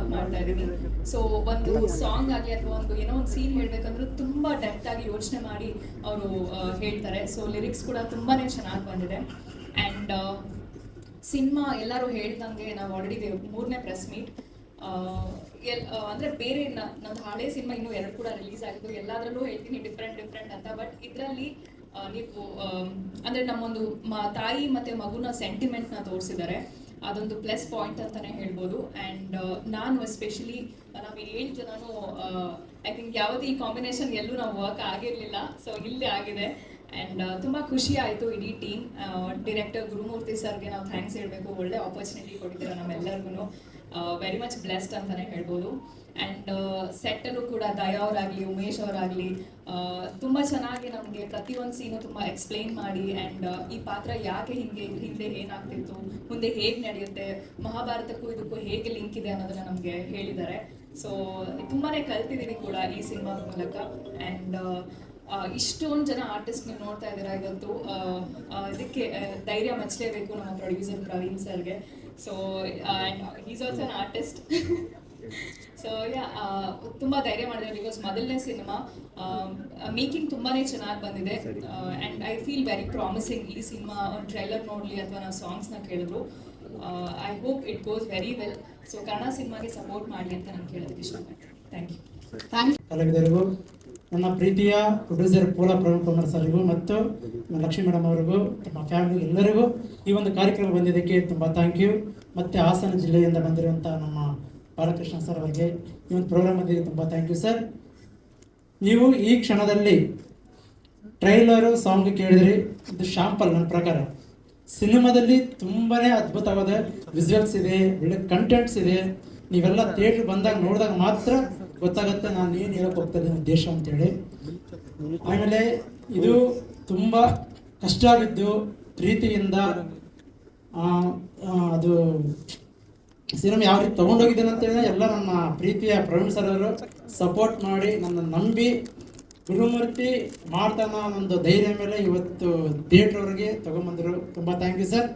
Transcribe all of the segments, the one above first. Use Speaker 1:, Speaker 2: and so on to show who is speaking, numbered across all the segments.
Speaker 1: Work ಮಾಡ್ತಾ ಇದ್ದೀನಿ. So ಒಂದು ಸಾಂಗ್ ಆಗಲಿ ಅಥವಾ ಒಂದು ಏನೋ ಒಂದು ಸೀನ್ ಹೇಳಬೇಕಂದ್ರೂ ತುಂಬ ಡೆಪ್ತ್ ಆಗಿ ಯೋಚನೆ ಮಾಡಿ ಅವರು ಹೇಳ್ತಾರೆ. ಸೊ ಲಿರಿಕ್ಸ್ ಕೂಡ ತುಂಬಾ ಚೆನ್ನಾಗಿ ಬಂದಿದೆ. ಆ್ಯಂಡ್ ಸಿನಿಮಾ ಎಲ್ಲರೂ ಹೇಳ್ದಂಗೆ ನಾವು ಆಲ್ರೆಡಿ 3ನೇ ಪ್ರೆಸ್ ಮೀಟ್. ಅಂದರೆ ಬೇರೆ ನಂದು ಹಳೆ ಸಿನಿಮಾ ಇನ್ನೂ 2 ಕೂಡ ರಿಲೀಸ್ ಆಗಿದ್ದು, ಎಲ್ಲದರಲ್ಲೂ ಹೇಳ್ತೀನಿ ಡಿಫ್ರೆಂಟ್ ಅಂತ. ಬಟ್ ಇದರಲ್ಲಿ ನೀವು ಅಂದರೆ ನಮ್ಮೊಂದು ತಾಯಿ ಮತ್ತು ಮಗುನ ಸೆಂಟಿಮೆಂಟ್ನ ತೋರಿಸಿದ್ದಾರೆ. ಅದೊಂದು ಪ್ಲಸ್ ಪಾಯಿಂಟ್ ಅಂತಲೇ ಹೇಳ್ಬೋದು. ಆ್ಯಂಡ್ ನಾನು ಎಸ್ಪೆಷಲಿ ನಾವು 7 ಜನನು ಐ ಥಿಂಕ್ ಯಾವುದೇ ಈ ಕಾಂಬಿನೇಷನ್ ಎಲ್ಲೂ ನಾವು ವರ್ಕ್ ಆಗಿರಲಿಲ್ಲ. ಸೊ ಇಲ್ಲೇ ಆಗಿದೆ. ಆ್ಯಂಡ್ ತುಂಬ ಖುಷಿ ಆಯಿತು ಇಡೀ ಟೀಮ್. ಡಿರೆಕ್ಟರ್ ಗುರುಮೂರ್ತಿ ಸರ್ಗೆ ನಾವು ಥ್ಯಾಂಕ್ಸ್ ಹೇಳಬೇಕು. ಒಳ್ಳೆ ಆಪರ್ಚುನಿಟಿ ಕೊಟ್ಟಿದ್ದೀರ ನಮ್ಮೆಲ್ಲರಿಗೂ. ವೆರಿ ಮಚ್ ಬ್ಲೆಸ್ಡ್ ಅಂತಲೇ ಹೇಳ್ಬೋದು. ಆ್ಯಂಡ್ ಸೆಟ್ಟಲ್ಲೂ ಕೂಡ ದಯಾ ಅವರಾಗಲಿ ಉಮೇಶ್ ಅವರಾಗಲಿ ತುಂಬ ಚೆನ್ನಾಗಿ ನಮಗೆ ಪ್ರತಿಯೊಂದು ಸೀನು ತುಂಬ ಎಕ್ಸ್ಪ್ಲೈನ್ ಮಾಡಿ ಆ್ಯಂಡ್ ಈ ಪಾತ್ರ ಯಾಕೆ ಹಿಂದೆ ಏನಾಗ್ತಿತ್ತು, ಮುಂದೆ ಹೇಗೆ ನಡೆಯುತ್ತೆ, ಮಹಾಭಾರತಕ್ಕೂ ಇದಕ್ಕೂ ಹೇಗೆ ಲಿಂಕ್ ಇದೆ ಅನ್ನೋದನ್ನು ನಮಗೆ ಹೇಳಿದ್ದಾರೆ. ಸೊ ತುಂಬಾ ಕಲ್ತಿದ್ದೀನಿ ಕೂಡ ಈ ಸಿನಿಮಾದ ಮೂಲಕ. ಆ್ಯಂಡ್ ಇಷ್ಟೊಂದು ಜನ ಆರ್ಟಿಸ್ಟ್ ನೀವು ನೋಡ್ತಾ ಇದ್ದೀರಾ ಇವತ್ತು. ಇದಕ್ಕೆ ಧೈರ್ಯ ಮೆಚ್ಚಲೇಬೇಕು ನಮ್ಮ ಪ್ರೊಡ್ಯೂಸರ್ ಪ್ರವೀಣ್ ಸರ್ಗೆ. So and is also an artist. So ತುಂಬ ಧೈರ್ಯ ಮಾಡಿದ್ದಾರೆ. ಬಿಕಾಸ್ ಮೊದಲನೇ ಸಿನಿಮಾ ಮೇಕಿಂಗ್ ತುಂಬಾ ಚೆನ್ನಾಗಿ ಬಂದಿದೆ. And I feel very promising. ಈ ಸಿನಿಮಾ ಒಂದು ಟ್ರೈಲರ್ ನೋಡಲಿ ಅಥವಾ ನಾವು ಸಾಂಗ್ಸ್ನ ಕೇಳಿದ್ರು, I hope it goes very well. So Kannada ಸಿನಿಮಾಗೆ ಸಪೋರ್ಟ್ ಮಾಡಲಿ ಅಂತ ನಾನು ಕೇಳೋದಕ್ಕೆ ಇಷ್ಟಪಡ್ತೀನಿ. Thank you.
Speaker 2: ಕಲಾವಿದರಿಗೂ, ನನ್ನ ಪ್ರೀತಿಯ ಪ್ರೊಡ್ಯೂಸರ್ ಪೋಲಾ ಪ್ರವೀಣ್ ಕುಮಾರ್ ಸರ್ಗೂ ಮತ್ತು ಲಕ್ಷ್ಮೀ ಮೇಡಮ್ ಅವರಿಗೂ, ನಮ್ಮ ಫ್ಯಾಮಿಲಿ ಎಲ್ಲರಿಗೂ ಈ ಒಂದು ಕಾರ್ಯಕ್ರಮ ಬಂದಿದ್ದಕ್ಕೆ ತುಂಬ ಥ್ಯಾಂಕ್ ಯು. ಮತ್ತು ಹಾಸನ ಜಿಲ್ಲೆಯಿಂದ ಬಂದಿರುವಂಥ ನಮ್ಮ ಬಾಲಕೃಷ್ಣ ಸರ್ ಅವರಿಗೆ ಈ ಒಂದು ಪ್ರೋಗ್ರಾಮ್ ಬಂದಿದ್ದಕ್ಕೆ ತುಂಬ ಥ್ಯಾಂಕ್ ಯು ಸರ್. ನೀವು ಈ ಕ್ಷಣದಲ್ಲಿ ಟ್ರೈಲರು ಸಾಂಗ್ ಕೇಳಿದ್ರಿ, ಇದು ಶಾಂಪಲ್. ನನ್ನ ಪ್ರಕಾರ ಸಿನಿಮಾದಲ್ಲಿ ತುಂಬಾ ಅದ್ಭುತವಾದ ವಿಜುವಲ್ಸ್ ಇದೆ, ಒಳ್ಳೆ ಕಂಟೆಂಟ್ಸ್ ಇದೆ. ನೀವೆಲ್ಲ ಥಿಯೇಟ್ರ್ ಬಂದಾಗ ನೋಡಿದಾಗ ಮಾತ್ರ ಗೊತ್ತಾಗುತ್ತೆ ನಾನು ಏನು ಹೇಳಕ್ಕೆ ಹೋಗ್ತಾ ಇದ್ದೀನಿ ಉದ್ದೇಶ ಅಂತೇಳಿ. ಆಮೇಲೆ ಇದು ತುಂಬ ಕಷ್ಟ ಆಗಿದ್ದು ಪ್ರೀತಿಯಿಂದ ಅದು ಸಿನಿಮಾ ಯಾವ ರೀತಿ ತೊಗೊಂಡೋಗಿದ್ದೇನೆ ಅಂತೇಳಿ ಎಲ್ಲ ನನ್ನ ಪ್ರೀತಿಯ ಪ್ರವೀಣ್ ಸರ್ ಅವರು ಸಪೋರ್ಟ್ ಮಾಡಿ ನನ್ನ ನಂಬಿ ಗುರುಮೂರ್ತಿ ಮಾಡ್ತಾನ ಒಂದು ಧೈರ್ಯ ಮೇಲೆ ಇವತ್ತು ಥಿಯೇಟ್ರವ್ರಿಗೆ ತೊಗೊಂಬಂದರು. ತುಂಬ ಥ್ಯಾಂಕ್ ಯು ಸರ್.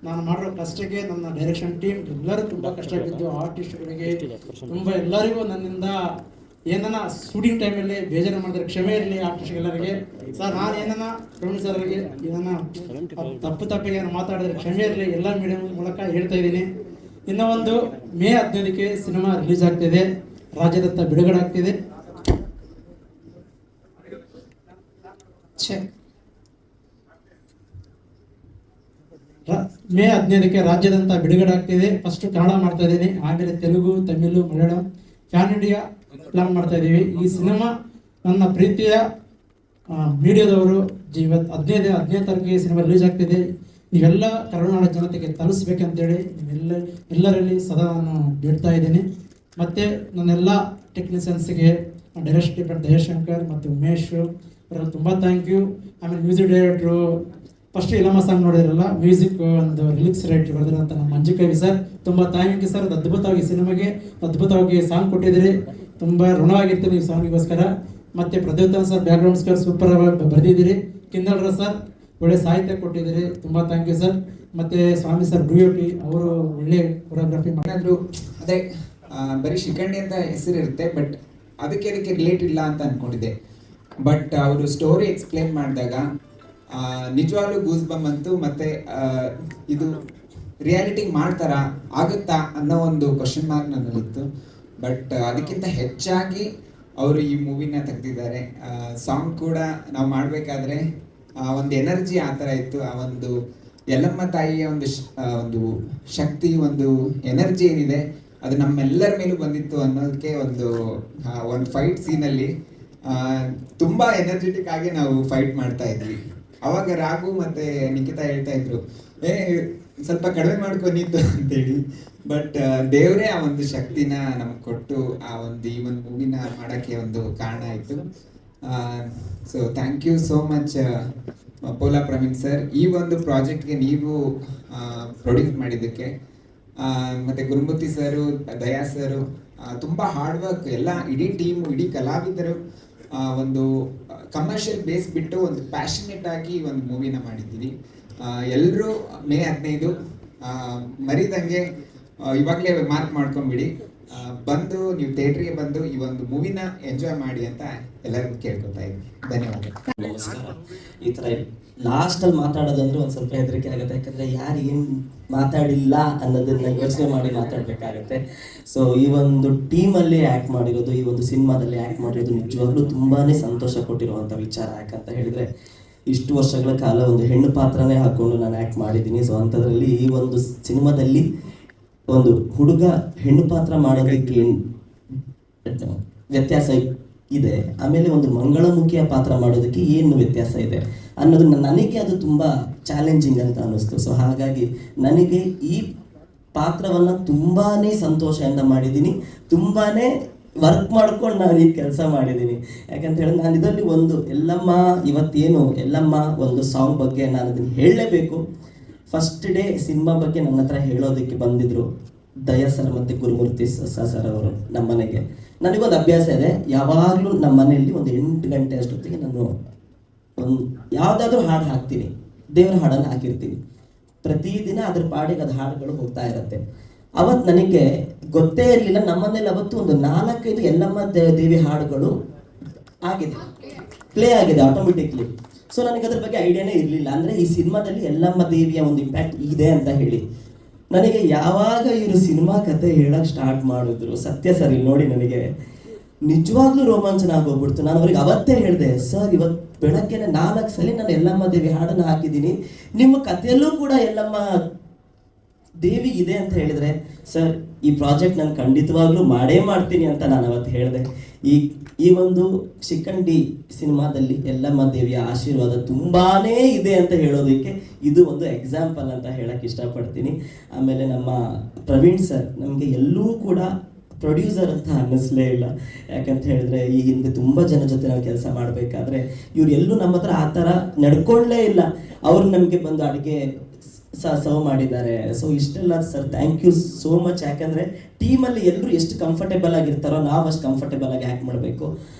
Speaker 2: ನಾನು ಮಾಡಿರೋ ಕಷ್ಟಕ್ಕೆ ನನ್ನ ಡೈರೆಕ್ಷನ್ ಟೀಮ್ ಎಲ್ಲರೂ ತುಂಬ ಕಷ್ಟ ಬಿದ್ದು, ಆರ್ಟಿಸ್ಟ್ಗಳಿಗೆ ತುಂಬ ಎಲ್ಲರಿಗೂ ನನ್ನಿಂದ ಏನನ್ನ ಶೂಟಿಂಗ್ ಟೈಮಲ್ಲಿ ಬೇಜಾರು ಮಾಡಿದ್ರೆ ಕ್ಷಮೆ ಇರಲಿ ಆರ್ಟಿಸ್ಟ್ಗೆಲ್ಲರಿಗೆ. ಸರ್ ನಾನು ಏನನ್ನ ಪ್ರವೀಣ್ ಸರ್ಗೆ ಏನನ್ನ ತಪ್ಪಿಗೆ ಮಾತಾಡಿದ್ರೆ ಕ್ಷಮೆ ಇರಲಿ, ಎಲ್ಲ ಮೀಡಿಯಂ ಮೂಲಕ ಹೇಳ್ತಾ ಇದ್ದೀನಿ. ಇನ್ನೂ ಒಂದು ಮೇ 15ಕ್ಕೆ ಸಿನಿಮಾ ರಿಲೀಸ್ ಆಗ್ತಿದೆ, ರಾಜ್ಯದತ್ತ ಬಿಡುಗಡೆ ಆಗ್ತಿದೆ. ಮೇ 15ಕ್ಕೆ ರಾಜ್ಯದಂತ ಬಿಡುಗಡೆ ಆಗ್ತಿದೆ. ಫಸ್ಟ್ ಕನ್ನಡ ಮಾಡ್ತಾ ಇದ್ದೀನಿ, ಆಮೇಲೆ Telugu, Tamil, Malayalam, PAN India plan ಮಾಡ್ತಾ ಇದ್ದೀವಿ. ಈ ಸಿನಿಮಾ ನನ್ನ ಪ್ರೀತಿಯ ಮೀಡಿಯಾದವರು 15ನೇ ತಾರೀಕಿಗೆ ಸಿನಿಮಾ ರಿಲೀಸ್ ಆಗ್ತಿದೆ. ನೀವೆಲ್ಲ ಕರುನಾಡ ಜನತೆಗೆ ತಲುಪಿಸ್ಬೇಕಂತೇಳಿ ಎಲ್ಲರಲ್ಲಿ ಸದಾ ನಾನು ಬೇಡ್ತಾ ಇದ್ದೀನಿ. ಮತ್ತು ನನ್ನೆಲ್ಲ ಟೆಕ್ನಿಷಿಯನ್ಸ್ಗೆ, ಡೈರೆಕ್ಟರ್ ದಯಾಶಂಕರ್ ಮತ್ತು ಉಮೇಶ್ ಅವರೆಲ್ಲ ತುಂಬ ಥ್ಯಾಂಕ್ ಯು. ಆಮೇಲೆ ಮ್ಯೂಸಿಕ್ ಡೈರೆಕ್ಟ್ರು ಫಸ್ಟ್ ಇಲಮ ಸಾಂಗ್ ನೋಡಿದ್ರಲ್ಲ, ಮ್ಯೂಸಿಕ್ ಒಂದು ರಿಲಿಕ್ಸ್ ರೈಟರ್ ಬರೆದಿರೋಂಥ ನಮ್ಮ ಮಂಜು ಕವಿ ಸರ್, ತುಂಬ ಥ್ಯಾಂಕ್ ಯು ಸರ್. ಅದು ಅದ್ಭುತವಾಗಿ ಸಿನಿಮಾಗೆ ಅದ್ಭುತವಾಗಿ ಸಾಂಗ್ ಕೊಟ್ಟಿದ್ದೀರಿ, ತುಂಬ ಋಣವಾಗಿರ್ತೀನಿ ಈ ಸಾಂಗಿಗೋಸ್ಕರ. ಮತ್ತು Pradyotan sir background score super ಆಗಿ ಬರೆದಿದ್ದೀರಿ. ಕಿನ್ನಲ್ರ ಸರ್ ಒಳ್ಳೆ ಸಾಹಿತ್ಯ ಕೊಟ್ಟಿದ್ದೀರಿ, ತುಂಬ ಥ್ಯಾಂಕ್ ಯು ಸರ್. ಮತ್ತು ಸ್ವಾಮಿ ಸರ್ DOP ಅವರು ಒಳ್ಳೆ ಕೊರಿಯೋಗ್ರಫಿ
Speaker 3: ಮಾಡಿದ್ರು. ಅದೇ ಬರೀ ಶಿಖಂಡಿ ಅಂತ ಹೆಸರಿರುತ್ತೆ, ಬಟ್ ಅದಕ್ಕೆ ರಿಲೇಟ್ ಇಲ್ಲ ಅಂತ ಅಂದ್ಕೊಂಡಿದ್ದೆ. ಬಟ್ ಅವರು ಸ್ಟೋರಿ ಎಕ್ಸ್ಪ್ಲೇನ್ ಮಾಡಿದಾಗ ನಿಜವಾಗ್ಲೂ ಗೂಸ್ ಬಮ್ ಅಂತು. ಮತ್ತು ಇದು ರಿಯಾಲಿಟಿಗೆ ಮಾಡ್ತಾರಾ, ಆಗುತ್ತಾ ಅನ್ನೋ ಒಂದು ಕ್ವಶನ್ ಮಾರ್ಕ್ ನನ್ನಲ್ಲಿತ್ತು. ಬಟ್ ಅದಕ್ಕಿಂತ ಹೆಚ್ಚಾಗಿ ಅವರು ಈ ಮೂವಿನ ತೆಗೆದಿದ್ದಾರೆ. ಸಾಂಗ್ ಕೂಡ ನಾವು ಮಾಡಬೇಕಾದ್ರೆ ಒಂದು ಎನರ್ಜಿ ಆ ಥರ ಇತ್ತು. ಆ ಒಂದು ಯಲ್ಲಮ್ಮ ತಾಯಿಯ ಒಂದು ಶಕ್ತಿ, ಒಂದು ಎನರ್ಜಿ ಏನಿದೆ ಅದು ನಮ್ಮೆಲ್ಲರ ಮೇಲೂ ಬಂದಿತ್ತು ಅನ್ನೋದಕ್ಕೆ ಒಂದು ಫೈಟ್ ಸೀನಲ್ಲಿ ತುಂಬ ಎನರ್ಜೆಟಿಕ್ ಆಗಿ ನಾವು ಫೈಟ್ ಮಾಡ್ತಾ ಇದ್ವಿ. ಅವಾಗ ರಾಘು ಮತ್ತು ನಿಖಿತಾ ಹೇಳ್ತಾ ಇದ್ರು, ಸ್ವಲ್ಪ ಕಡಿಮೆ ಮಾಡ್ಕೊಂಡಿತ್ತು ಅಂತೇಳಿ. ಬಟ್ ದೇವರೇ ಆ ಒಂದು ಶಕ್ತಿನ ನಮ್ಗೆ ಕೊಟ್ಟು ಈ ಒಂದು ಮೂವಿನ ಮಾಡೋಕ್ಕೆ ಒಂದು ಕಾರಣ ಆಯಿತು. So thank you so much Pola Praveen sir, ಈ ಒಂದು ಪ್ರಾಜೆಕ್ಟ್ಗೆ ನೀವು ಪ್ರೊಡ್ಯೂಸ್ ಮಾಡಿದ್ದಕ್ಕೆ. ಮತ್ತು ಗುರುಮೂರ್ತಿ ಸರು, ದಯಾ ಸರು ತುಂಬ ಹಾರ್ಡ್ ವರ್ಕ್, ಎಲ್ಲ ಇಡೀ ಟೀಮು, ಇಡೀ ಕಲಾವಿದರು ಒಂದು ಕಮರ್ಷಿಯಲ್ ಬೇಸ್ ಬಿಟ್ಟು ಒಂದು ಪ್ಯಾಷನೇಟ್ ಆಗಿ ಒಂದು ಮೂವಿನ ಮಾಡಿದ್ದೀವಿ. ಎಲ್ಲರೂ ಮೇ 15 ಮರಿದಂಗೆ ಇವಾಗಲೇ ಮಾರ್ಕ್ ಮಾಡ್ಕೊಂಬಿಡಿ. ಬಂದು ನೀವು ಥಿಯೇಟ್ರಿಗೆ ಬಂದು ಈ ಒಂದು ಮೂವಿನ ಎಂಜಾಯ್ ಮಾಡಿ ಅಂತ ಎಲ್ಲರಿಗೂ ಕೇಳ್ಕೊತಾ ಇದ್ದೀನಿ. ಧನ್ಯವಾದ.
Speaker 4: ನಮಸ್ಕಾರ. ಈ ಥರ ಲಾಸ್ಟಲ್ಲಿ ಮಾತಾಡೋದಂದ್ರೆ ಒಂದು ಸ್ವಲ್ಪ ಹೆದರಿಕೆ ಆಗುತ್ತೆ, ಯಾಕಂದರೆ ಯಾರು ಏನು ಮಾತಾಡಿಲ್ಲ ಅನ್ನೋದನ್ನ ಯೋಚನೆ ಮಾಡಿ ಮಾತಾಡಬೇಕಾಗತ್ತೆ. ಸೊ ಈ ಒಂದು ಟೀಮಲ್ಲಿ ಆ್ಯಕ್ಟ್ ಮಾಡಿರೋದು, ಈ ಒಂದು ಸಿನಿಮಾದಲ್ಲಿ ಆ್ಯಕ್ಟ್ ಮಾಡಿರೋದು ನಿಜವಾಗ್ಲೂ ತುಂಬಾ ಸಂತೋಷ ಕೊಟ್ಟಿರುವಂಥ ವಿಚಾರ. ಯಾಕಂತ ಹೇಳಿದರೆ ಇಷ್ಟು ವರ್ಷಗಳ ಕಾಲ ಒಂದು ಹೆಣ್ಣು ಪಾತ್ರನೇ ಹಾಕ್ಕೊಂಡು ನಾನು ಆ್ಯಕ್ಟ್ ಮಾಡಿದ್ದೀನಿ. ಸೊ ಅಂಥದ್ರಲ್ಲಿ ಈ ಒಂದು ಸಿನಿಮಾದಲ್ಲಿ ಒಂದು ಹುಡುಗ ಹೆಣ್ಣು ಪಾತ್ರ ಮಾಡೋದಕ್ಕೆ ವ್ಯತ್ಯಾಸ ಇದೆ, ಆಮೇಲೆ ಒಂದು ಮಂಗಳಮುಖಿಯ ಪಾತ್ರ ಮಾಡೋದಕ್ಕೆ ಏನು ವ್ಯತ್ಯಾಸ ಇದೆ ಅನ್ನೋದು ನನಗೆ ಅದು ತುಂಬ ಚಾಲೆಂಜಿಂಗ್ ಅಂತ ಅನ್ನಿಸ್ತು. ಸೊ ಹಾಗಾಗಿ ನನಗೆ ಈ ಪಾತ್ರವನ್ನು ತುಂಬಾ ಸಂತೋಷದಿಂದ ಮಾಡಿದ್ದೀನಿ, ತುಂಬಾ ವರ್ಕ್ ಮಾಡ್ಕೊಂಡು ನಾನು ಈ ಕೆಲಸ ಮಾಡಿದ್ದೀನಿ. ಯಾಕಂತ ಹೇಳಿದ್ರೆ ನಾನು ಇದರಲ್ಲಿ ಒಂದು ಎಲ್ಲಮ್ಮ ಇವತ್ತೇನು ಎಲ್ಲಮ್ಮ ಒಂದು ಸಾಂಗ್ ಬಗ್ಗೆ ನಾನು ಅದನ್ನು ಹೇಳಲೇಬೇಕು. ಫಸ್ಟ್ ಡೇ ಸಿನಿಮಾ ಬಗ್ಗೆ ನನ್ನ ಹತ್ರ ಹೇಳೋದಕ್ಕೆ ಬಂದಿದ್ರು ದಯಾ ಸರ್ ಮತ್ತು ಗುರುಮೂರ್ತಿ ಸರ್ ಅವರು ನಮ್ಮ ಮನೆಗೆ. ನನಗೊಂದು ಅಭ್ಯಾಸ ಇದೆ, ಯಾವಾಗಲೂ ನಮ್ಮ ಮನೆಯಲ್ಲಿ ಒಂದು 8 ಗಂಟೆ ಅಷ್ಟೊತ್ತಿಗೆ ನಾನು ಒಂದು ಯಾವುದಾದ್ರೂ ಹಾಡು ಹಾಕ್ತೀನಿ, ದೇವರ ಹಾಡನ್ನು ಹಾಕಿರ್ತೀನಿ. ಪ್ರತಿದಿನ ಅದ್ರ ಪಾಡಿಗೆ ಅದು ಹಾಡುಗಳು ಹೋಗ್ತಾ ಇರುತ್ತೆ. ಅವತ್ತು ನನಗೆ ಗೊತ್ತೇ ಇರಲಿಲ್ಲ, ನಮ್ಮನೇಲಿ ಅವತ್ತು ಒಂದು 4-5 ಎಲ್ಲಮ್ಮ ದೇವಿ ಹಾಡುಗಳು ಆಗಿದೆ, ಪ್ಲೇ ಆಗಿದೆ ಆಟೋಮೆಟಿಕ್ಲಿ. ಸೊ ನನಗೆ ಅದ್ರ ಬಗ್ಗೆ ಐಡಿಯಾನೇ ಇರಲಿಲ್ಲ, ಅಂದರೆ ಈ ಸಿನಿಮಾದಲ್ಲಿ ಎಲ್ಲಮ್ಮ ದೇವಿಯ ಒಂದು ಇಂಪ್ಯಾಕ್ಟ್ ಇದೆ ಅಂತ ಹೇಳಿ. ನನಗೆ ಯಾವಾಗ ಇವರು ಸಿನಿಮಾ ಕತೆ ಹೇಳಕ್ಕೆ ಸ್ಟಾರ್ಟ್ ಮಾಡಿದ್ರು, ಸತ್ಯ ಸರ್ ಇಲ್ಲಿ ನೋಡಿ ನನಗೆ ನಿಜವಾಗ್ಲೂ ರೋಮಾಂಚನ ಆಗೋಗ್ಬಿಡ್ತು. ನಾನು ಅವ್ರಿಗೆ ಅವತ್ತೇ ಹೇಳಿದೆ, ಸರ್ ಇವತ್ತು ಬೆಳಗ್ಗೆನೆ 4 ಸಲ ನಾನು ಎಲ್ಲಮ್ಮ ದೇವಿ ಹಾಡನ್ನು ಹಾಕಿದ್ದೀನಿ, ನಿಮ್ಮ ಕಥೆಯಲ್ಲೂ ಕೂಡ ಎಲ್ಲಮ್ಮ ದೇವಿ ಇದೆ ಅಂತ ಹೇಳಿದ್ರೆ, ಸರ್ ಈ ಪ್ರಾಜೆಕ್ಟ್ ನಾನು ಖಂಡಿತವಾಗ್ಲೂ ಮಾಡೇ ಮಾಡ್ತೀನಿ ಅಂತ ನಾನು ಅವತ್ತು ಹೇಳಿದೆ. ಈ ಒಂದು ಶಿಖಂಡಿ ಸಿನಿಮಾದಲ್ಲಿ ಎಲ್ಲಮ್ಮ ದೇವಿಯ ಆಶೀರ್ವಾದ ತುಂಬಾ ಇದೆ ಅಂತ ಹೇಳೋದಕ್ಕೆ ಇದು ಒಂದು ಎಕ್ಸಾಂಪಲ್ ಅಂತ ಹೇಳಕ್ಕೆ ಇಷ್ಟಪಡ್ತೀನಿ. ಆಮೇಲೆ ನಮ್ಮ ಪ್ರವೀಣ್ ಸರ್ ನಮಗೆ ಎಲ್ಲೂ ಕೂಡ ಪ್ರೊಡ್ಯೂಸರ್ ಅಂತ ಅನ್ನಿಸ್ಲೇ ಇಲ್ಲ. ಯಾಕಂತ ಹೇಳಿದ್ರೆ ಈ ಹಿಂದೆ ತುಂಬ ಜನ ಜೊತೆ ನಾವು ಕೆಲಸ ಮಾಡಬೇಕಾದ್ರೆ ಇವ್ರು ಎಲ್ಲೂ ನಮ್ಮ ಹತ್ರ ಆ ಥರ ನಡ್ಕೊಳ್ಳೇ ಇಲ್ಲ. ಅವ್ರು ನಮಗೆ ಬಂದು ಅಡುಗೆ ಸರ್ವ್ ಮಾಡಿದ್ದಾರೆ. ಸೊ ಇಷ್ಟೆಲ್ಲ sir thank you so much. ಯಾಕಂದರೆ ಟೀಮಲ್ಲಿ ಎಲ್ಲರೂ ಎಷ್ಟು ಕಂಫರ್ಟೇಬಲ್ ಆಗಿರ್ತಾರೋ ನಾವು ಅಷ್ಟು ಕಂಫರ್ಟೇಬಲ್ ಆಗಿ ಆ್ಯಕ್ಟ್ ಮಾಡಬೇಕು.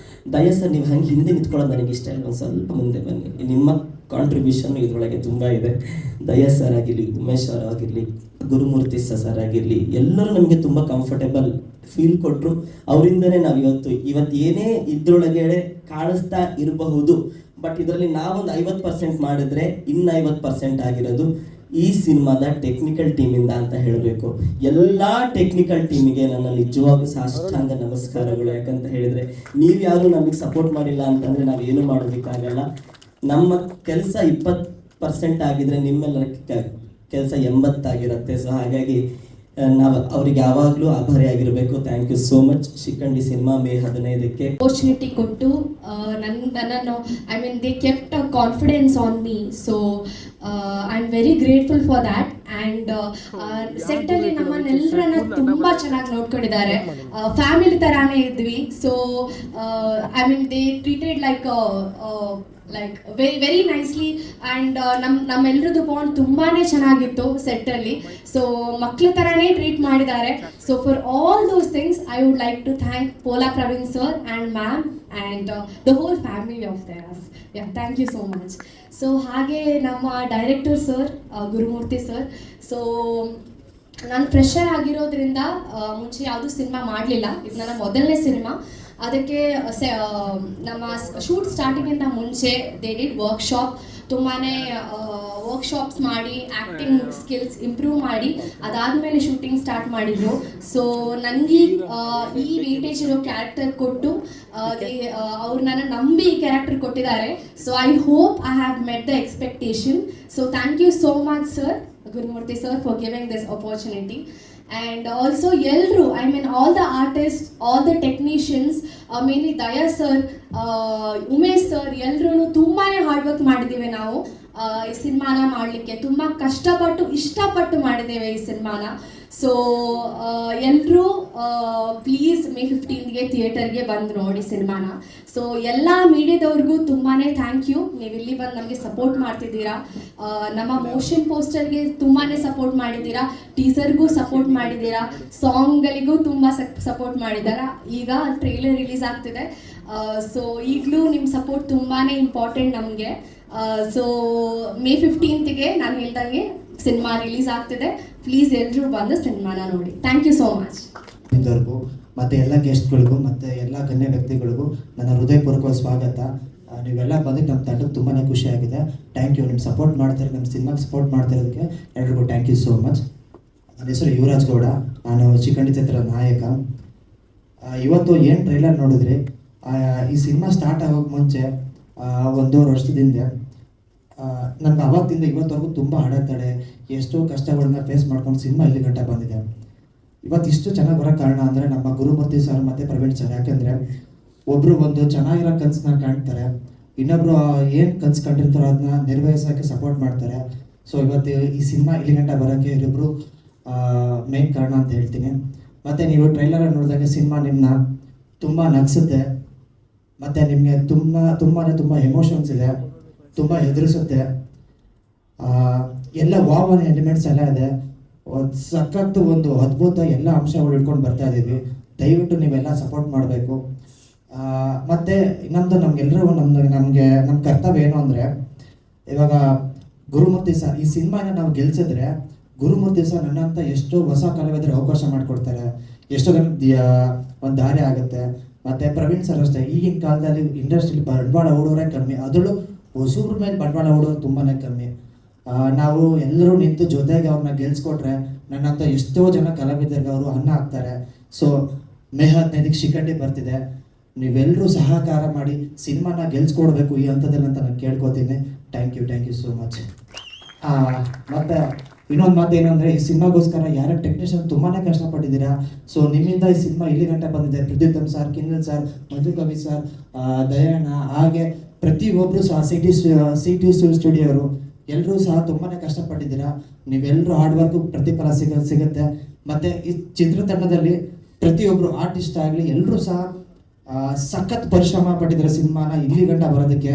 Speaker 4: ದಯಾ ಸರ್ ನೀವು ಹಂಗೆ ಹಿಂದೆ ನಿಂತ್ಕೊಳ್ಳೋದು ನನಗೆ ಇಷ್ಟ ಇಲ್ಲ, ಒಂದು ಸ್ವಲ್ಪ ಮುಂದೆ ಬನ್ನಿ, ನಿಮ್ಮ ಕಾಂಟ್ರಿಬ್ಯೂಷನ್ ಇದರೊಳಗೆ ತುಂಬ ಇದೆ. ದಯಾ ಸರ್ ಆಗಿರಲಿ, ಉಮೇಶ್ ಸರ್ ಆಗಿರಲಿ, ಗುರುಮೂರ್ತಿ ಸರ್ ಆಗಿರಲಿ, ಎಲ್ಲರೂ ನಮಗೆ ತುಂಬ ಕಂಫರ್ಟೇಬಲ್ ಫೀಲ್ ಕೊಟ್ಟರು. ಅವರಿಂದನೇ ನಾವು ಇವತ್ತು ಏನೇ ಇದ್ರೊಳಗೆ ಕಾಣಿಸ್ತಾ ಇರಬಹುದು, ಬಟ್ ಇದರಲ್ಲಿ ನಾವೊಂದು 50% ಮಾಡಿದ್ರೆ ಇನ್ನು 50% ಆಗಿರೋದು ಈ ಸಿನಿಮಾದ ಟೆಕ್ನಿಕಲ್ ಟೀಮಿಂದ ಅಂತ ಹೇಳಬೇಕು. ಎಲ್ಲ ಟೆಕ್ನಿಕಲ್ ಟೀಮಿಗೆ ನನ್ನ ನಿಜವಾಗ್ಲೂ ಸಾಷ್ಟಾಂಗ ನಮಸ್ಕಾರಗಳು. ಯಾಕಂತ ಹೇಳಿದರೆ ನೀವು ಯಾರು ನಮಗೆ ಸಪೋರ್ಟ್ ಮಾಡಿಲ್ಲ ಅಂತಂದರೆ ನಾವು ಏನು ಮಾಡೋದಕ್ಕಾಗಲ್ಲ. ನಮ್ಮ ಕೆಲಸ 20% ಆಗಿದ್ರೆ ನಿಮ್ಮೆಲ್ಲರ ಕೆಲಸ 80 ಆಗಿರುತ್ತೆ. ಸೊ ಹಾಗಾಗಿ ನಾವು ಅವ್ರಿಗೆ ಯಾವಾಗಲೂ ಆಭಾರಿಯಾಗಿರಬೇಕು. Thank you so much. Shikhandi cinema May 15ಕ್ಕೆ
Speaker 5: ಅಪರ್ಚುನಿಟಿ ಕೊಟ್ಟು ನನ್ನನ್ನು I mean they kept a confidence on me. So I am very grateful for that. And ಸೆಟ್ಟಲ್ಲಿ ನಮ್ಮನ್ನೆಲ್ಲರನ್ನ ತುಂಬ ಚೆನ್ನಾಗಿ ನೋಡ್ಕೊಂಡಿದ್ದಾರೆ, ಫ್ಯಾಮಿಲಿ ಥರಾನೇ ಇದ್ವಿ. So I mean they treated like very nicely. And ನಮ್ಮೆಲ್ಲರದ್ದು ಬಾಂಡ್ ತುಂಬಾ ಚೆನ್ನಾಗಿತ್ತು ಸೆಟ್ಟಲ್ಲಿ. ಸೊ ಮಕ್ಳ ಥರನೇ ಟ್ರೀಟ್ ಮಾಡಿದ್ದಾರೆ. So for all those things I would like to thank ಪೋಲಾ Praveen sir and ma'am and the whole family of theirs. Yeah, thank you so much. So ಹಾಗೆ ನಮ್ಮ director sir Gurumurthy sir. So ನಾನು fresher ಆಗಿರೋದ್ರಿಂದ ಮುಂಚೆ ಯಾವುದೂ cinema ಮಾಡಲಿಲ್ಲ, ಇದು ನನ್ನ ಮೊದಲನೇ ಸಿನಿಮಾ. ಅದಕ್ಕೆ ನಮ್ಮ ಶೂಟ್ ಸ್ಟಾರ್ಟಿಂಗಿಂತ ಮುಂಚೆ ದೇ ಡಿಡ್ ವರ್ಕ್ಶಾಪ್, ತುಂಬಾ ವರ್ಕ್ಶಾಪ್ಸ್ ಮಾಡಿ ಆ್ಯಕ್ಟಿಂಗ್ ಸ್ಕಿಲ್ಸ್ ಇಂಪ್ರೂವ್ ಮಾಡಿ ಅದಾದಮೇಲೆ ಶೂಟಿಂಗ್ ಸ್ಟಾರ್ಟ್ ಮಾಡಿದ್ರು. ಸೊ ನನಗೆ ಈ ವೇಟೇಜ್ ಇರೋ ಕ್ಯಾರೆಕ್ಟರ್ ಕೊಟ್ಟು ಅವ್ರು ನನ್ನ ನಂಬಿ ಈ ಕ್ಯಾರೆಕ್ಟರ್ ಕೊಟ್ಟಿದ್ದಾರೆ. So I hope I have met the expectation. So thank you so much sir, Gurumurthy sir, for giving this opportunity. And also ಎಲ್ಲರೂ, I mean all the artists, all the technicians, mainly Daya sir, Umesh sir, ಎಲ್ಲರೂ ತುಂಬಾ hard work ಮಾಡಿದ್ದೀವಿ ನಾವು ಈ ಸಿನಿಮಾನ ಮಾಡಲಿಕ್ಕೆ. ತುಂಬ ಕಷ್ಟಪಟ್ಟು ಇಷ್ಟಪಟ್ಟು ಮಾಡಿದ್ದೇವೆ ಈ ಸಿನಿಮಾನ. ಸೊ ಎಲ್ಲರೂ ಪ್ಲೀಸ್ ಮೇ 15ಗೆ ಥಿಯೇಟರ್ಗೆ ಬಂದು ನೋಡಿ ಸಿನಿಮಾನ. ಸೊ ಎಲ್ಲ ಮೀಡಿಯಾದವ್ರಿಗೂ ತುಂಬಾ ಥ್ಯಾಂಕ್ ಯು, ನೀವು ಇಲ್ಲಿ ಬಂದು ನಮಗೆ ಸಪೋರ್ಟ್ ಮಾಡ್ತಿದ್ದೀರಾ. ನಮ್ಮ ಮೋಷನ್ ಪೋಸ್ಟರ್ಗೆ ತುಂಬಾ ಸಪೋರ್ಟ್ ಮಾಡಿದ್ದೀರಾ, ಟೀಸರ್ಗೂ ಸಪೋರ್ಟ್ ಮಾಡಿದ್ದೀರಾ, ಸಾಂಗ್ಗಳಿಗೂ ತುಂಬ ಸಪೋರ್ಟ್ ಮಾಡಿದ್ದೀರಾ. ಈಗ ಟ್ರೈಲರ್ ರಿಲೀಸ್ ಆಗ್ತಿದೆ. ಸೊ ಈಗಲೂ ನಿಮ್ಮ ಸಪೋರ್ಟ್ ತುಂಬಾ ಇಂಪಾರ್ಟೆಂಟ್ ನಮಗೆ. ಸೊ ಮೇ 15ಗೆ ನಾನು ಹೇಳ್ದಂಗೆ ಸಿನಿಮಾ ರಿಲೀಸ್ ಆಗ್ತಿದೆ. ಪ್ಲೀಸ್ ಎಲ್ಲರೂ ಬಂದು ಸಿನಿಮಾನ ನೋಡಿ. Thank you so much.
Speaker 6: ಇಂದವ್ರಿಗೂ ಮತ್ತು ಎಲ್ಲ ಗೆಸ್ಟ್ಗಳಿಗೂ ಮತ್ತು ಎಲ್ಲ ಗಣ್ಯ ವ್ಯಕ್ತಿಗಳಿಗೂ ನನ್ನ ಹೃದಯಪೂರ್ವಕ ಸ್ವಾಗತ. ನೀವೆಲ್ಲ ಬಂದು ನಮ್ಮ ತಂಡಕ್ಕೆ ತುಂಬಾ ಖುಷಿಯಾಗಿದೆ. Thank you. ನಿಮ್ಮ ಸಪೋರ್ಟ್ ಮಾಡ್ತಾರೆ, ನಮ್ಮ ಸಿನಿಮಾಗೆ ಸಪೋರ್ಟ್ ಮಾಡ್ತಿರೋದಕ್ಕೆ ಎಲ್ರಿಗೂ ಥ್ಯಾಂಕ್ ಯು ಸೋ ಮಚ್. ನನ್ನ ಹೆಸರು ಯುವರಾಜ್ ಗೌಡ, ನಾನು ಚಿಕ್ಕಂಡಿ ಚಿತ್ರದ ನಾಯಕ. ಇವತ್ತು ಏನು ಟ್ರೈಲರ್ ನೋಡಿದ್ರಿ, ಈ ಸಿನಿಮಾ ಸ್ಟಾರ್ಟ್ ಆಗೋಕ್ಕೆ ಮುಂಚೆ 1.5 ವರ್ಷದಿಂದ ನನಗೆ ಆವತ್ತಿಂದ ಇವತ್ತವರೆಗೂ ತುಂಬ ಅಡೆತಡೆ, ಎಷ್ಟೋ ಕಷ್ಟಗಳನ್ನ ಫೇಸ್ ಮಾಡ್ಕೊಂಡು ಸಿನಿಮಾ ಇಲ್ಲಿ ಗಂಟ ಬಂದಿದೆ. ಇವತ್ತು ಇಷ್ಟು ಚೆನ್ನಾಗಿ ಬರೋ ಕಾರಣ ಅಂದರೆ ನಮ್ಮ ಗುರುಮೂರ್ತಿ ಸರ್ ಮತ್ತು ಪ್ರವೀಣ್ ಸರ್. ಯಾಕೆಂದರೆ ಒಬ್ಬರು ಒಂದು ಚೆನ್ನಾಗಿರೋ ಕನಸನ್ನ ಕಾಣ್ತಾರೆ, ಇನ್ನೊಬ್ಬರು ಏನು ಕನಸು ಕಂಡಿರ್ತಾರೋ ಅದನ್ನ ನಿರ್ವಹಿಸೋಕ್ಕೆ ಸಪೋರ್ಟ್ ಮಾಡ್ತಾರೆ. ಸೊ ಇವತ್ತು ಈ ಸಿನಿಮಾ ಇಲ್ಲಿ ಗಂಟ ಬರೋಕ್ಕೆ ಇವರಿಬ್ಬರು ಮೇನ್ ಕಾರಣ ಅಂತ ಹೇಳ್ತೀನಿ. ಮತ್ತು ನೀವು ಟ್ರೈಲರ್ ನೋಡಿದಾಗ ಸಿನಿಮಾ ನಿಮ್ಮನ್ನ ತುಂಬ ನಗಿಸುತ್ತೆ, ಮತ್ತು ನಿಮಗೆ ತುಂಬ ಎಮೋಷನ್ಸ್ ಇದೆ, ತುಂಬ ಹೆದರಿಸುತ್ತೆ. ಎಲ್ಲ ವಾವ್ ಎಲಿಮೆಂಟ್ಸ್ ಎಲ್ಲ ಇದೆ. ಸಖತ್ತು ಒಂದು ಅದ್ಭುತ ಎಲ್ಲ ಅಂಶಗಳು ಇಟ್ಕೊಂಡು ಬರ್ತಾ ಇದ್ದೀವಿ. ದಯವಿಟ್ಟು ನೀವೆಲ್ಲ ಸಪೋರ್ಟ್ ಮಾಡಬೇಕು. ಮತ್ತು ಇನ್ನೊಂದು ನಮಗೆಲ್ಲರಿಗೂ ನಮ್ಮ ಕರ್ತವ್ಯ ಏನು ಅಂದರೆ, ಇವಾಗ ಗುರುಮೂರ್ತಿ ಸರ್ ಈ ಸಿನಿಮಾನ ನಾವು ಗೆಲ್ಸಿದ್ರೆ ಗುರುಮೂರ್ತಿ ಸರ್ ನನ್ನಂಥ ಎಷ್ಟೋ ಹೊಸ ಕಲಾವಿದರು ಅವಕಾಶ ಮಾಡಿಕೊಡ್ತಾರೆ, ಎಷ್ಟೋ ಒಂದು ದಾರಿ ಆಗುತ್ತೆ. ಮತ್ತು ಪ್ರವೀಣ್ ಸರ್ ಅಷ್ಟೇ, ಈಗಿನ ಕಾಲದಲ್ಲಿ ಇಂಡಸ್ಟ್ರಿಲಿ ಬಂಡವಾಳ ಹೂಡೋರೇ ಕಮ್ಮಿ, ಅದರಲ್ಲೂ ಹೊಸಬ್ರ ಮೇಲೆ ಬಂಡವಾಳ ಹೂಡೋರು ತುಂಬಾ ಕಮ್ಮಿ. ನಾವು ಎಲ್ಲರೂ ನಿಂತು ಜೊತೆಗೆ ಅವ್ರನ್ನ ಗೆಲ್ಸ್ಕೊಟ್ರೆ ನನ್ನಂಥ ಎಷ್ಟೋ ಜನ ಕಲಾವಿದರಿಗೆ ಅವರು ಅನ್ನ ಹಾಕ್ತಾರೆ. ಸೊ ಮೇ 15ಕ್ಕೆ ಶಿಖಂಡಿ ಬರ್ತಿದೆ, ನೀವೆಲ್ಲರೂ ಸಹಕಾರ ಮಾಡಿ ಸಿನಿಮಾನ ಗೆಲ್ಸ್ಕೊಡ್ಬೇಕು ಈ ಹಂತದಲ್ಲಿ ಅಂತ ನಾನು ಕೇಳ್ಕೊತೀನಿ. Thank you so much. ಮತ್ತು ಇನ್ನೊಂದು ಮಾತು ಏನಂದರೆ, ಈ ಸಿನಿಮಾಗೋಸ್ಕರ ಯಾರ ಟೆಕ್ನಿಷಿಯನ್ ತುಂಬಾ ಕಷ್ಟಪಟ್ಟಿದ್ದೀರಾ. ಸೊ ನಿಮ್ಮಿಂದ ಈ ಸಿನಿಮಾ ಇಲ್ಲಿ ಗಂಟೆ ಬಂದಿದೆ. ಪ್ರದ್ಯುತ್ತಮ್ ಸರ್, ಕಿನ್ನಲ್ ಸರ್, ಮಂಜು ಕವಿ ಸರ್, ದಯಾಣ, ಹಾಗೆ ಪ್ರತಿಯೊಬ್ಬರು ಸಹ ಸಿ ಟಿ ಸ್ಟುಡಿಯೋರು ಎಲ್ಲರೂ ಸಹ ತುಂಬಾ ಕಷ್ಟಪಟ್ಟಿದ್ದೀರಾ. ನೀವೆಲ್ಲರೂ ಹಾರ್ಡ್ ವರ್ಕು ಪ್ರತಿಫಲ ಸಿಗುತ್ತೆ. ಮತ್ತು ಈ ಚಿತ್ರತಂಡದಲ್ಲಿ ಪ್ರತಿಯೊಬ್ಬರು ಆರ್ಟಿಸ್ಟ್ ಆಗಲಿ ಎಲ್ಲರೂ ಸಹ ಸಖತ್ ಪರಿಶ್ರಮ ಪಟ್ಟಿದ್ದಾರೆ ಸಿನಿಮಾನ ಇಲ್ಲಿ ಗಂಟ ಬರೋದಕ್ಕೆ.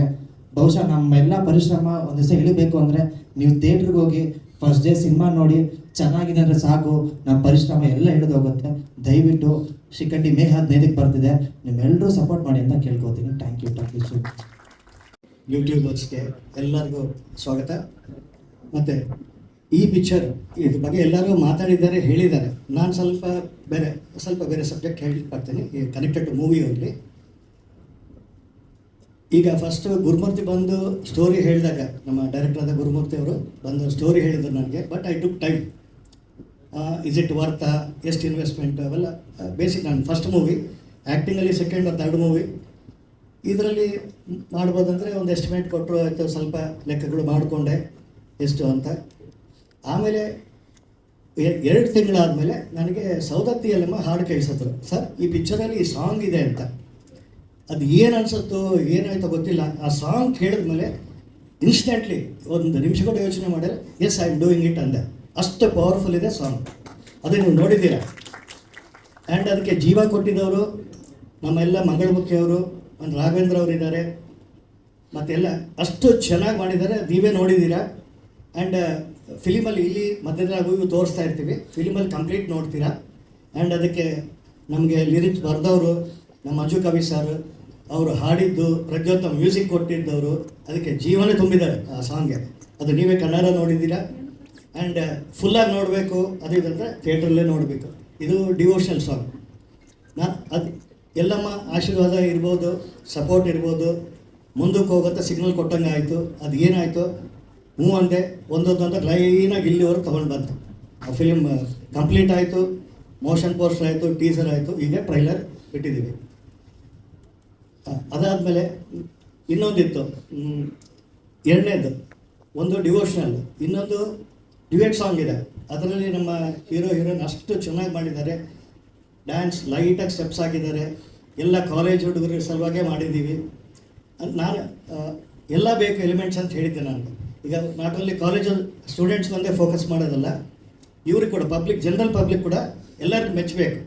Speaker 6: ಬಹುಶಃ ನಮ್ಮೆಲ್ಲ ಪರಿಶ್ರಮ ಒಂದು ದಿವಸ ಇಳಿಬೇಕು ಅಂದರೆ ನೀವು ಥಿಯೇಟ್ರಿಗೆ ಹೋಗಿ ಫಸ್ಟ್ ಡೇ ಸಿನಿಮಾ ನೋಡಿ ಚೆನ್ನಾಗಿದೆ ಅಂದರೆ ಸಾಕು, ನಮ್ಮ ಪರಿಶ್ರಮ ಎಲ್ಲ ಹಿಡಿದೋಗುತ್ತೆ. ದಯವಿಟ್ಟು ಶಿಖಂಡಿ ಮೇ 15ಕ್ಕೆ ಬರ್ತಿದೆ, ನಿಮ್ಮೆಲ್ಲರೂ ಸಪೋರ್ಟ್ ಮಾಡಿ ಅಂತ ಕೇಳ್ಕೊತೀನಿ. Thank you so much.
Speaker 7: ಯೂಟ್ಯೂಬರ್ಸ್ಗೆ ಎಲ್ಲರಿಗೂ ಸ್ವಾಗತ. ಮತ್ತು ಈ ಪಿಕ್ಚರ್ ಇದ್ರ ಬಗ್ಗೆ ಎಲ್ಲರೂ ಮಾತಾಡಿದ್ದಾರೆ, ಹೇಳಿದ್ದಾರೆ. ನಾನು ಸ್ವಲ್ಪ ಬೇರೆ ಸಬ್ಜೆಕ್ಟ್ ಹೇಳ್ತೀನಿ, ಕನೆಕ್ಟೆಡ್ ಟು ಮೂವಿ ಓನ್ಲಿ. ಈಗ ಫಸ್ಟ್ ಗುರುಮೂರ್ತಿ ಬಂದು ಸ್ಟೋರಿ ಹೇಳಿದಾಗ, ನಮ್ಮ ಡೈರೆಕ್ಟರ್ ಆದ ಗುರುಮೂರ್ತಿ ಅವರು ಬಂದು ಸ್ಟೋರಿ ಹೇಳಿದ್ರು ನನಗೆ. But I took time. Is it worth, ಎಷ್ಟು ಇನ್ವೆಸ್ಟ್ಮೆಂಟ್, ಅವೆಲ್ಲ ಬೇಸಿಕ್. ನಾನು ಫಸ್ಟ್ ಮೂವಿ ಆ್ಯಕ್ಟಿಂಗಲ್ಲಿ ಸೆಕೆಂಡ್ ಆರ್ ಥರ್ಡ್ ಮೂವಿ. ಇದರಲ್ಲಿ ಮಾಡ್ಬೋದಂದರೆ ಒಂದು ಎಸ್ಟಿಮೇಟ್ ಕೊಟ್ಟರು ಆಯಿತು, ಸ್ವಲ್ಪ ಲೆಕ್ಕಗಳು ಮಾಡಿಕೊಂಡೆ ಎಷ್ಟು ಅಂತ. ಆಮೇಲೆ 2 ತಿಂಗಳಾದಮೇಲೆ ನನಗೆ ಸೌದತ್ತಿ ಯಲ್ಲಮ್ಮ ಹಾಡು ಕೇಳಿಸಿದ್ರು. ಸರ್, ಈ ಪಿಕ್ಚರಲ್ಲಿ ಈ ಸಾಂಗ್ ಇದೆ ಅಂತ. ಅದು ಏನು ಅನಿಸುತ್ತೋ ಏನಾಯ್ತೋ ಗೊತ್ತಿಲ್ಲ, ಆ ಸಾಂಗ್ ಕೇಳಿದ್ಮೇಲೆ ಇನ್ಸ್ಟೆಂಟ್ಲಿ 1 ನಿಮಿಷ ಕೂಡ ಯೋಚನೆ ಮಾಡಿದ್ರೆ yes I am doing it ಅಂದೆ. ಅಷ್ಟು ಪವರ್ಫುಲ್ ಇದೆ ಸಾಂಗ್. ಅದು ನೀವು ನೋಡಿದ್ದೀರಾ. ಆ್ಯಂಡ್ ಅದಕ್ಕೆ ಜೀವ ಕೊಟ್ಟಿದ್ದವರು ನಮ್ಮೆಲ್ಲ ಮಂಗಳಮುಖಿಯವರು, ಒಂದು ರಾಘವೇಂದ್ರ ಅವರು ಇದ್ದಾರೆ, ಮತ್ತೆಲ್ಲ ಅಷ್ಟು ಚೆನ್ನಾಗಿ ಮಾಡಿದ್ದಾರೆ. ನೀವೇ ನೋಡಿದ್ದೀರಾ. ಆ್ಯಂಡ್ ಫಿಲಿಮಲ್ಲಿ ಇಲ್ಲಿ ಮಧ್ಯದಲ್ಲಿ ತೋರಿಸ್ತಾ ಇರ್ತೀವಿ, ಫಿಲಿಮಲ್ಲಿ ಕಂಪ್ಲೀಟ್ ನೋಡ್ತೀರಾ. ಆ್ಯಂಡ್ ಅದಕ್ಕೆ ನಮಗೆ ಲಿರಿಕ್ಸ್ ಬರೆದವರು ನಮ್ಮ ಮಂಜು ಕವಿ ಸರ್, ಅವರು ಹಾಡಿದ್ದು, ಪ್ರಜ್ಯೋತಮ್ ಮ್ಯೂಸಿಕ್ ಕೊಟ್ಟಿದ್ದವರು, ಅದಕ್ಕೆ ಜೀವನ ತುಂಬಿದ್ದಾರೆ ಆ ಸಾಂಗ್ಗೆ. ಅದು ನೀವೇ ಕನ್ನಡ ನೋಡಿದ್ದೀರಾ. ಆ್ಯಂಡ್ ಫುಲ್ಲಾಗಿ ನೋಡಬೇಕು ಅದು ಇದಂದರೆ ಥಿಯೇಟ್ರಲ್ಲೇ ನೋಡಬೇಕು. ಇದು ಡಿವೋಷನಲ್ ಸಾಂಗ್. ಅದು ಎಲ್ಲಮ್ಮ ಆಶೀರ್ವಾದ ಇರ್ಬೋದು, ಸಪೋರ್ಟ್ ಇರ್ಬೋದು, ಮುಂದಕ್ಕೆ ಹೋಗುತ್ತೆ ಸಿಗ್ನಲ್ ಕೊಟ್ಟಂಗೆ ಆಯಿತು. ಅದು ಏನಾಯಿತು, ಹ್ಞೂ ಅಂದೆ, ಒಂದೊಂದು ಲೈನಾಗಿ ಇಲ್ಲಿವರೆಗೆ ತೊಗೊಂಡು ಬಂತು. ಆ ಫಿಲಿಮ್ ಕಂಪ್ಲೀಟ್ ಆಯಿತು, ಮೋಷನ್ ಪೋಸ್ಟರ್ ಆಯಿತು, ಟೀಸರ್ ಆಯಿತು, ಈಗ ಟ್ರೈಲರ್ ಬಿಟ್ಟಿದ್ದೀವಿ. ಅದಾದಮೇಲೆ ಇನ್ನೊಂದಿತ್ತು, 2ನೇದು ಒಂದು ಡಿವೋಷನಲ್, ಇನ್ನೊಂದು ಡ್ಯುಯೆಟ್ ಸಾಂಗ್ ಇದೆ. ಅದರಲ್ಲಿ ನಮ್ಮ ಹೀರೋಯಿನ್ ಅಷ್ಟು ಚೆನ್ನಾಗಿ ಮಾಡಿದ್ದಾರೆ. ಡ್ಯಾನ್ಸ್ ಲೈಟಾಗಿ ಸ್ಟೆಪ್ಸ್ ಹಾಕಿದ್ದಾರೆ. ಎಲ್ಲ ಕಾಲೇಜ್ ಹುಡುಗರ ಸಲುವಾಗೇ ಮಾಡಿದ್ದೀವಿ. ನಾನು ಎಲ್ಲ ಬೇಕು ಎಲಿಮೆಂಟ್ಸ್ ಅಂತ ಹೇಳಿದ್ದೆ. ನಾನು ಈಗ ನಾಟ್ ಓನ್ಲಿ ಕಾಲೇಜ್ ಸ್ಟೂಡೆಂಟ್ಸ್ ಒಂದೇ ಫೋಕಸ್ ಮಾಡೋದಲ್ಲ, ಇವ್ರಿಗೆ ಕೂಡ ಜನರಲ್ ಪಬ್ಲಿಕ್ ಕೂಡ ಎಲ್ಲರಿಗೂ ಮೆಚ್ಚಬೇಕು.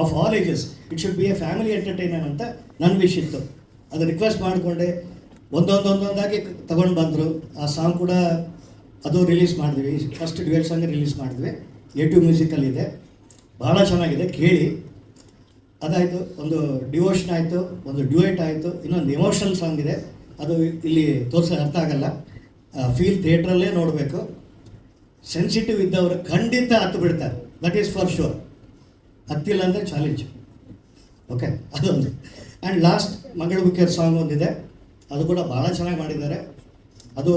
Speaker 7: Of all ages it should be a family entertainer ಅಂತ ನನ್ನ ವಿಶ್ ಇತ್ತು. ಅದು ರಿಕ್ವೆಸ್ಟ್ ಮಾಡಿಕೊಂಡೆ, ಒಂದೊಂದಾಗಿ ತಗೊಂಡು ಬಂದರು. ಆ ಸಾಂಗ್ ಕೂಡ ಅದು ರಿಲೀಸ್ ಮಾಡಿದ್ವಿ. ಫಸ್ಟ್ ಡ್ಯುಯೆಟ್ ಸಾಂಗ್ ರಿಲೀಸ್ ಮಾಡಿದ್ವಿ, A2 ಮ್ಯೂಸಿಕಲ್ಲಿದೆ, ಭಾಳ ಚೆನ್ನಾಗಿದೆ, ಕೇಳಿ. ಅದಾಯಿತು, ಒಂದು ಡಿವೋಷನ್ ಆಯಿತು, ಒಂದು ಡ್ಯುಯೆಟ್ ಆಯಿತು, ಇನ್ನೊಂದು ಎಮೋಷನಲ್ ಸಾಂಗ್ ಇದೆ, ಅದು ಇಲ್ಲಿ ಅರ್ಥ ಆಗಲ್ಲ. ಫೀಲ್ ಥಿಯೇಟ್ರಲ್ಲೇ ನೋಡಬೇಕು. ಸೆನ್ಸಿಟಿವ್ ಇದ್ದವರು ಖಂಡಿತ ಹತ್ತು ಬಿಡ್ತಾರೆ, ದಟ್ ಈಸ್ ಫಾರ್ ಶೋರ್. ಹತ್ತಿಲ್ಲ ಅಂದರೆ ಚಾಲೆಂಜ್. ಓಕೆ, ಅದೊಂದು. ಆ್ಯಂಡ್ ಲಾಸ್ಟ್ ಮಂಗಳಮುಖಿಯ ಸಾಂಗ್ ಒಂದಿದೆ, ಅದು ಕೂಡ ಭಾಳ ಚೆನ್ನಾಗಿ ಮಾಡಿದ್ದಾರೆ. ಅದು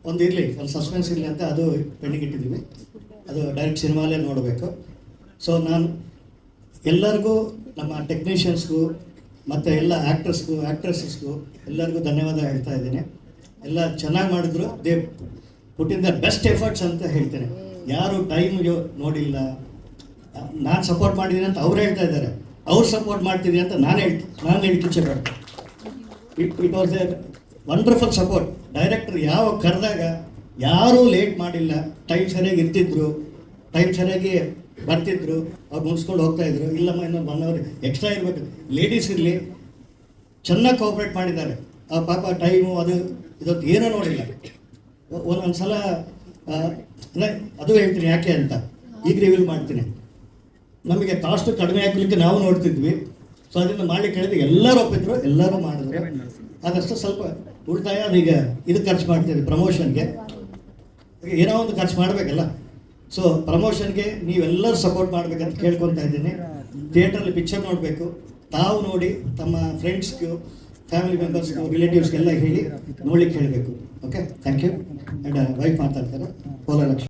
Speaker 7: ಒಂದು ಇರಲಿ, ಒಂದು ಸಸ್ಪೆನ್ಸ್ ಇರಲಿ ಅಂತ ಅದು ಪೆಂಡಿಂಗ್ ಇಟ್ಟಿದ್ದೀವಿ. ಅದು ಡೈರೆಕ್ಟ್ ಸಿನಿಮಾಲೇ ನೋಡಬೇಕು. ಸೊ ನಾನು ಎಲ್ಲರಿಗೂ, ನಮ್ಮ ಟೆಕ್ನಿಷಿಯನ್ಸ್ಗೂ ಮತ್ತು ಎಲ್ಲ ಆ್ಯಕ್ಟರ್ಸ್ಗೂ ಆ್ಯಕ್ಟ್ರೆಸಸ್ಗೂ ಎಲ್ಲರಿಗೂ ಧನ್ಯವಾದ ಹೇಳ್ತಾ ಇದ್ದೀನಿ. ಎಲ್ಲ ಚೆನ್ನಾಗಿ ಮಾಡಿದ್ರು. They put in the best efforts ಅಂತ ಹೇಳ್ತೇನೆ. ಯಾರು ಟೈಮ್ ನೋಡಿಲ್ಲ, ನಾನು ಸಪೋರ್ಟ್ ಮಾಡಿದ್ದೀನಿ ಅಂತ ಅವ್ರು ಹೇಳ್ತಾ ಇದ್ದಾರೆ, ಅವ್ರು ಸಪೋರ್ಟ್ ಮಾಡ್ತಿದ್ದೀನಿ ಅಂತ ನಾನು ಹೇಳ್ತಿಚ್ಛೆ ಬರ್ತೇನೆ. It was A wonderful support. Director ಯಾವ ಕರೆದಾಗ ಯಾರೂ ಲೇಟ್ ಮಾಡಿಲ್ಲ, ಟೈಮ್ ಸರಿಯಾಗಿ ಇರ್ತಿದ್ರು, ಟೈಮ್ ಸರಿಯಾಗಿ ಬರ್ತಿದ್ರು, ಅವ್ರು ಮುಗಿಸ್ಕೊಂಡು ಹೋಗ್ತಾಯಿದ್ರು. ಇಲ್ಲಮ್ಮ ಇನ್ನೊಂದು 1 ಅವರ್ ಎಕ್ಸ್ಟ್ರಾ ಇರಬೇಕು, ಲೇಡೀಸ್ ಇರಲಿ, ಚೆನ್ನಾಗಿ ಕೋಆಪ್ರೇಟ್ ಮಾಡಿದ್ದಾರೆ. ಆ ಪಾಪ ಟೈಮು ಅದು ಇದೊತ್ತು ಏನೂ ನೋಡಿಲ್ಲ. ಒಂದೊಂದು ಸಲ ಅದು ಹೇಳ್ತೀನಿ ಯಾಕೆ ಅಂತ ಈಗ ರಿವೀಲ್ ಮಾಡ್ತೀನಿ. ನಮಗೆ ಕಾಸ್ಟು ಕಡಿಮೆ ಹಾಕಲಿಕ್ಕೆ ನಾವು ನೋಡ್ತಿದ್ವಿ. ಸೊ ಅದನ್ನು ಮಾಡಲಿಕ್ಕೆ ಹೇಳಿದ್ರೆ ಎಲ್ಲರೂ ಒಪ್ಪಿದ್ರು, ಎಲ್ಲರೂ ಮಾಡಿದ್ರು. ಅದಷ್ಟು ಸ್ವಲ್ಪ ಉಳಿತಾಯ ಅದೀಗ ಇದು ಖರ್ಚು ಮಾಡ್ತಿದ್ವಿ ಪ್ರಮೋಷನ್ಗೆ. ಏನೋ ಒಂದು ಖರ್ಚು ಮಾಡಬೇಕಲ್ಲ. ಸೊ ಪ್ರಮೋಷನ್ಗೆ ನೀವೆಲ್ಲರೂ ಸಪೋರ್ಟ್ ಮಾಡಬೇಕಂತ ಕೇಳ್ಕೊತಾ ಇದ್ದೀನಿ. ಥಿಯೇಟ್ರಲ್ಲಿ ಪಿಕ್ಚರ್ ನೋಡಬೇಕು, ತಾವು ನೋಡಿ ತಮ್ಮ ಫ್ರೆಂಡ್ಸ್ಗೂ, ಫ್ಯಾಮಿಲಿ ಮೆಂಬರ್ಸ್ಗೂ, ರಿಲೇಟಿವ್ಸ್ಗೆಲ್ಲ ಹೇಳಿ ನೋಡ್ಲಿಕ್ಕೆ ಹೇಳಬೇಕು. Okay, thank you. And wife ಮಾತಾಡ್ತಾರೆ, ಪೋಲಾ ಲಕ್ಷ್ಮಿ.